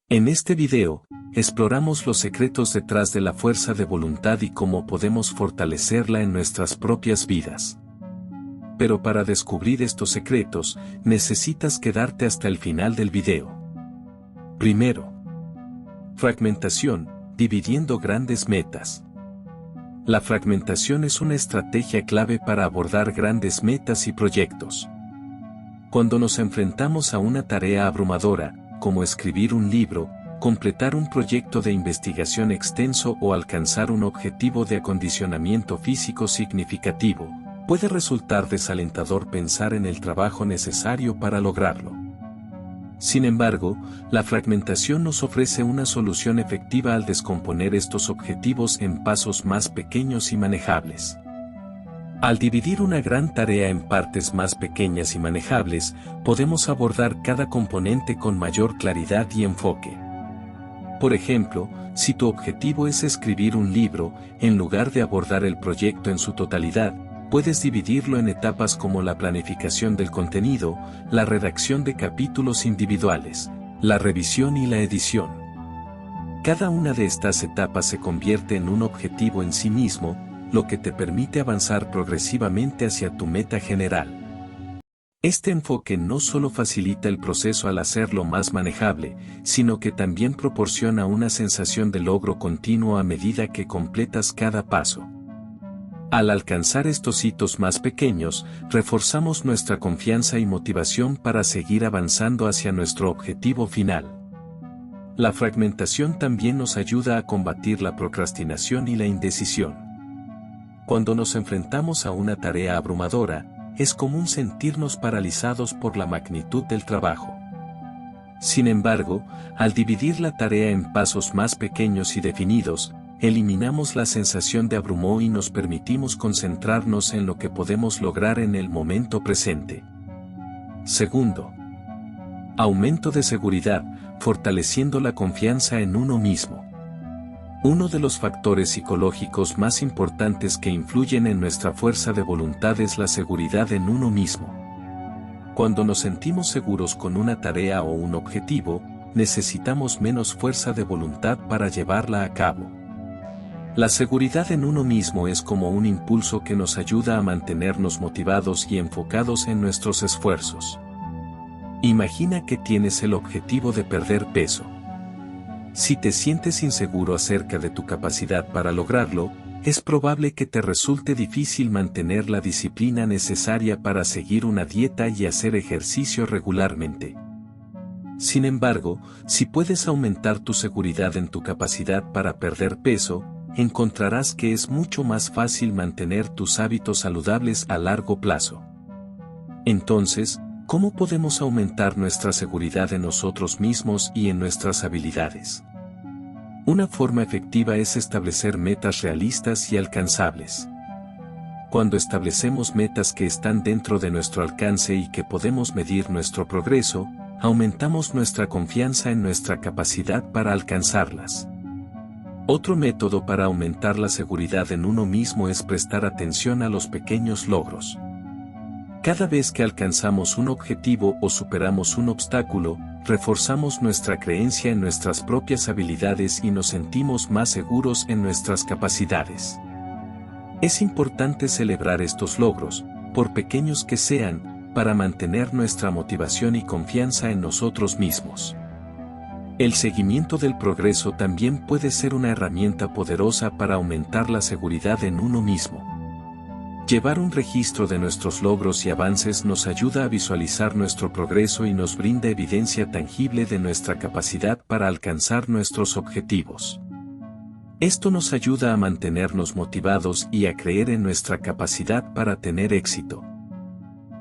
En este video, exploramos los secretos detrás de la fuerza de voluntad y cómo podemos fortalecerla en nuestras propias vidas. Pero para descubrir estos secretos, necesitas quedarte hasta el final del video. Primero, fragmentación, dividiendo grandes metas. La fragmentación es una estrategia clave para abordar grandes metas y proyectos. Cuando nos enfrentamos a una tarea abrumadora, como escribir un libro, completar un proyecto de investigación extenso o alcanzar un objetivo de acondicionamiento físico significativo, puede resultar desalentador pensar en el trabajo necesario para lograrlo. Sin embargo, la fragmentación nos ofrece una solución efectiva al descomponer estos objetivos en pasos más pequeños y manejables. Al dividir una gran tarea en partes más pequeñas y manejables, podemos abordar cada componente con mayor claridad y enfoque. Por ejemplo, si tu objetivo es escribir un libro, en lugar de abordar el proyecto en su totalidad, puedes dividirlo en etapas como la planificación del contenido, la redacción de capítulos individuales, la revisión y la edición. Cada una de estas etapas se convierte en un objetivo en sí mismo, lo que te permite avanzar progresivamente hacia tu meta general. Este enfoque no solo facilita el proceso al hacerlo más manejable, sino que también proporciona una sensación de logro continuo a medida que completas cada paso. Al alcanzar estos hitos más pequeños, reforzamos nuestra confianza y motivación para seguir avanzando hacia nuestro objetivo final. La fragmentación también nos ayuda a combatir la procrastinación y la indecisión. Cuando nos enfrentamos a una tarea abrumadora, es común sentirnos paralizados por la magnitud del trabajo. Sin embargo, al dividir la tarea en pasos más pequeños y definidos, eliminamos la sensación de abrumo y nos permitimos concentrarnos en lo que podemos lograr en el momento presente. Segundo, aumento de seguridad, fortaleciendo la confianza en uno mismo. Uno de los factores psicológicos más importantes que influyen en nuestra fuerza de voluntad es la seguridad en uno mismo. Cuando nos sentimos seguros con una tarea o un objetivo, necesitamos menos fuerza de voluntad para llevarla a cabo. La seguridad en uno mismo es como un impulso que nos ayuda a mantenernos motivados y enfocados en nuestros esfuerzos. Imagina que tienes el objetivo de perder peso. Si te sientes inseguro acerca de tu capacidad para lograrlo, es probable que te resulte difícil mantener la disciplina necesaria para seguir una dieta y hacer ejercicio regularmente. Sin embargo, si puedes aumentar tu seguridad en tu capacidad para perder peso, encontrarás que es mucho más fácil mantener tus hábitos saludables a largo plazo. Entonces, ¿cómo podemos aumentar nuestra seguridad en nosotros mismos y en nuestras habilidades? Una forma efectiva es establecer metas realistas y alcanzables. Cuando establecemos metas que están dentro de nuestro alcance y que podemos medir nuestro progreso, aumentamos nuestra confianza en nuestra capacidad para alcanzarlas. Otro método para aumentar la seguridad en uno mismo es prestar atención a los pequeños logros. Cada vez que alcanzamos un objetivo o superamos un obstáculo, reforzamos nuestra creencia en nuestras propias habilidades y nos sentimos más seguros en nuestras capacidades. Es importante celebrar estos logros, por pequeños que sean, para mantener nuestra motivación y confianza en nosotros mismos. El seguimiento del progreso también puede ser una herramienta poderosa para aumentar la seguridad en uno mismo. Llevar un registro de nuestros logros y avances nos ayuda a visualizar nuestro progreso y nos brinda evidencia tangible de nuestra capacidad para alcanzar nuestros objetivos. Esto nos ayuda a mantenernos motivados y a creer en nuestra capacidad para tener éxito.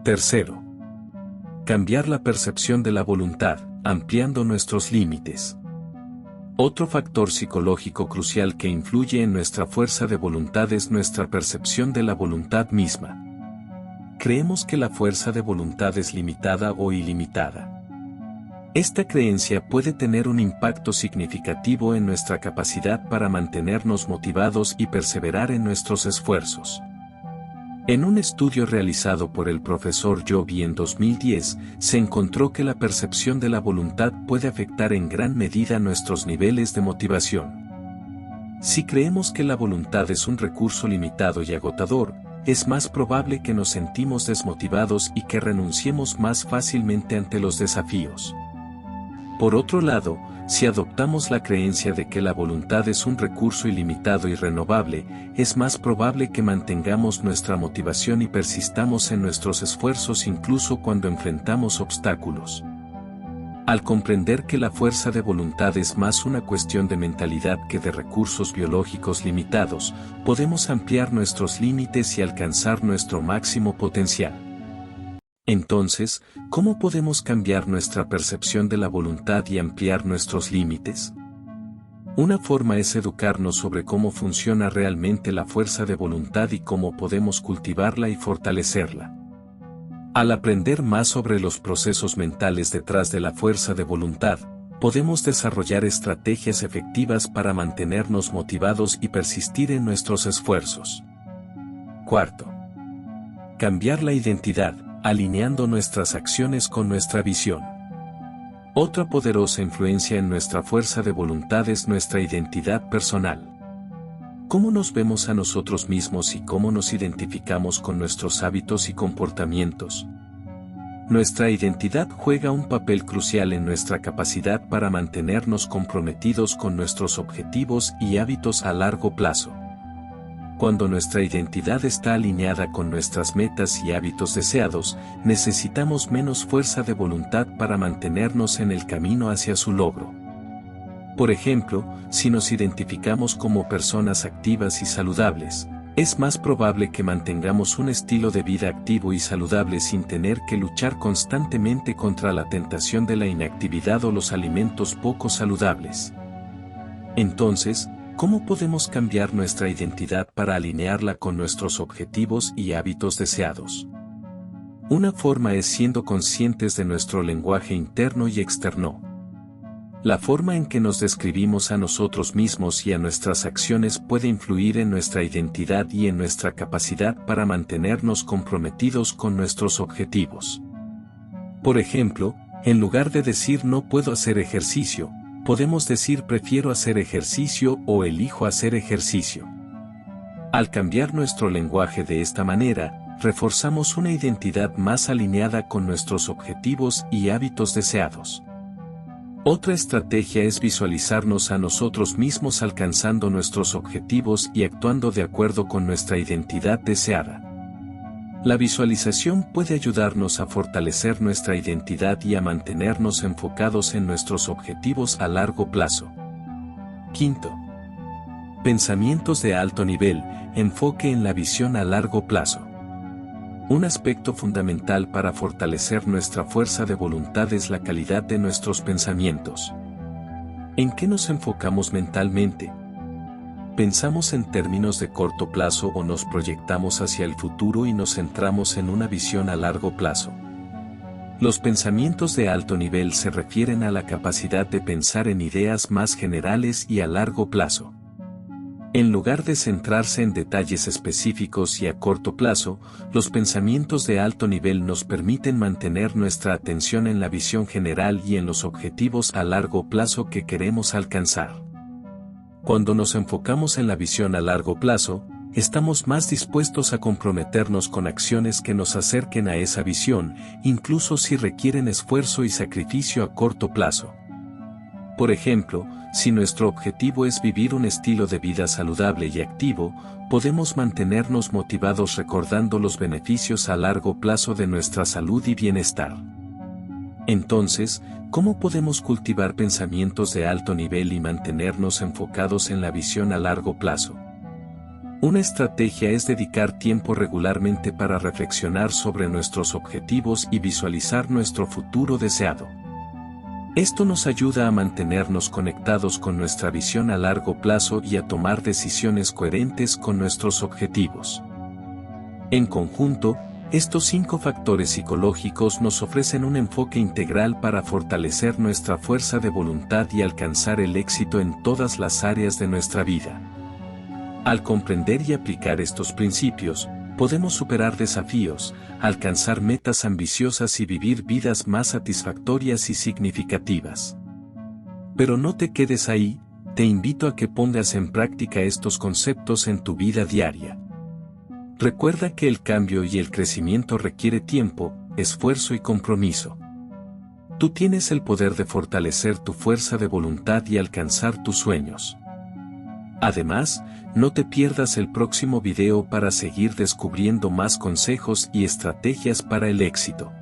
Tercero, cambiar la percepción de la voluntad, ampliando nuestros límites. Otro factor psicológico crucial que influye en nuestra fuerza de voluntad es nuestra percepción de la voluntad misma. Creemos que la fuerza de voluntad es limitada o ilimitada. Esta creencia puede tener un impacto significativo en nuestra capacidad para mantenernos motivados y perseverar en nuestros esfuerzos. En un estudio realizado por el profesor Joby en 2010, se encontró que la percepción de la voluntad puede afectar en gran medida nuestros niveles de motivación. Si creemos que la voluntad es un recurso limitado y agotador, es más probable que nos sentimos desmotivados y que renunciemos más fácilmente ante los desafíos. Por otro lado, si adoptamos la creencia de que la voluntad es un recurso ilimitado y renovable, es más probable que mantengamos nuestra motivación y persistamos en nuestros esfuerzos incluso cuando enfrentamos obstáculos. Al comprender que la fuerza de voluntad es más una cuestión de mentalidad que de recursos biológicos limitados, podemos ampliar nuestros límites y alcanzar nuestro máximo potencial. Entonces, ¿cómo podemos cambiar nuestra percepción de la voluntad y ampliar nuestros límites? Una forma es educarnos sobre cómo funciona realmente la fuerza de voluntad y cómo podemos cultivarla y fortalecerla. Al aprender más sobre los procesos mentales detrás de la fuerza de voluntad, podemos desarrollar estrategias efectivas para mantenernos motivados y persistir en nuestros esfuerzos. Cuarto, cambiar la identidad, alineando nuestras acciones con nuestra visión. Otra poderosa influencia en nuestra fuerza de voluntad es nuestra identidad personal. ¿Cómo nos vemos a nosotros mismos y cómo nos identificamos con nuestros hábitos y comportamientos? Nuestra identidad juega un papel crucial en nuestra capacidad para mantenernos comprometidos con nuestros objetivos y hábitos a largo plazo. Cuando nuestra identidad está alineada con nuestras metas y hábitos deseados, necesitamos menos fuerza de voluntad para mantenernos en el camino hacia su logro. Por ejemplo, si nos identificamos como personas activas y saludables, es más probable que mantengamos un estilo de vida activo y saludable sin tener que luchar constantemente contra la tentación de la inactividad o los alimentos poco saludables. Entonces, ¿cómo podemos cambiar nuestra identidad para alinearla con nuestros objetivos y hábitos deseados? Una forma es siendo conscientes de nuestro lenguaje interno y externo. La forma en que nos describimos a nosotros mismos y a nuestras acciones puede influir en nuestra identidad y en nuestra capacidad para mantenernos comprometidos con nuestros objetivos. Por ejemplo, en lugar de decir no puedo hacer ejercicio, podemos decir prefiero hacer ejercicio o elijo hacer ejercicio. Al cambiar nuestro lenguaje de esta manera, reforzamos una identidad más alineada con nuestros objetivos y hábitos deseados. Otra estrategia es visualizarnos a nosotros mismos alcanzando nuestros objetivos y actuando de acuerdo con nuestra identidad deseada. La visualización puede ayudarnos a fortalecer nuestra identidad y a mantenernos enfocados en nuestros objetivos a largo plazo. Quinto, pensamientos de alto nivel, enfoque en la visión a largo plazo. Un aspecto fundamental para fortalecer nuestra fuerza de voluntad es la calidad de nuestros pensamientos. ¿En qué nos enfocamos mentalmente? ¿Pensamos en términos de corto plazo o nos proyectamos hacia el futuro y nos centramos en una visión a largo plazo? Los pensamientos de alto nivel se refieren a la capacidad de pensar en ideas más generales y a largo plazo. En lugar de centrarse en detalles específicos y a corto plazo, los pensamientos de alto nivel nos permiten mantener nuestra atención en la visión general y en los objetivos a largo plazo que queremos alcanzar. Cuando nos enfocamos en la visión a largo plazo, estamos más dispuestos a comprometernos con acciones que nos acerquen a esa visión, incluso si requieren esfuerzo y sacrificio a corto plazo. Por ejemplo, si nuestro objetivo es vivir un estilo de vida saludable y activo, podemos mantenernos motivados recordando los beneficios a largo plazo de nuestra salud y bienestar. Entonces, ¿cómo podemos cultivar pensamientos de alto nivel y mantenernos enfocados en la visión a largo plazo? Una estrategia es dedicar tiempo regularmente para reflexionar sobre nuestros objetivos y visualizar nuestro futuro deseado. Esto nos ayuda a mantenernos conectados con nuestra visión a largo plazo y a tomar decisiones coherentes con nuestros objetivos. En conjunto, estos 5 factores psicológicos nos ofrecen un enfoque integral para fortalecer nuestra fuerza de voluntad y alcanzar el éxito en todas las áreas de nuestra vida. Al comprender y aplicar estos principios, Podemos superar desafíos, alcanzar metas ambiciosas y vivir vidas más satisfactorias y significativas. Pero no te quedes ahí, te invito a que pongas en práctica estos conceptos en tu vida diaria. Recuerda que el cambio y el crecimiento requiere tiempo, esfuerzo y compromiso. Tú tienes el poder de fortalecer tu fuerza de voluntad y alcanzar tus sueños. Además, no te pierdas el próximo video para seguir descubriendo más consejos y estrategias para el éxito.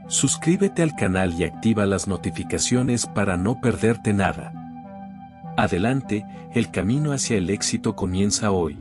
Suscríbete al canal y activa las notificaciones para no perderte nada. Adelante, el camino hacia el éxito comienza hoy.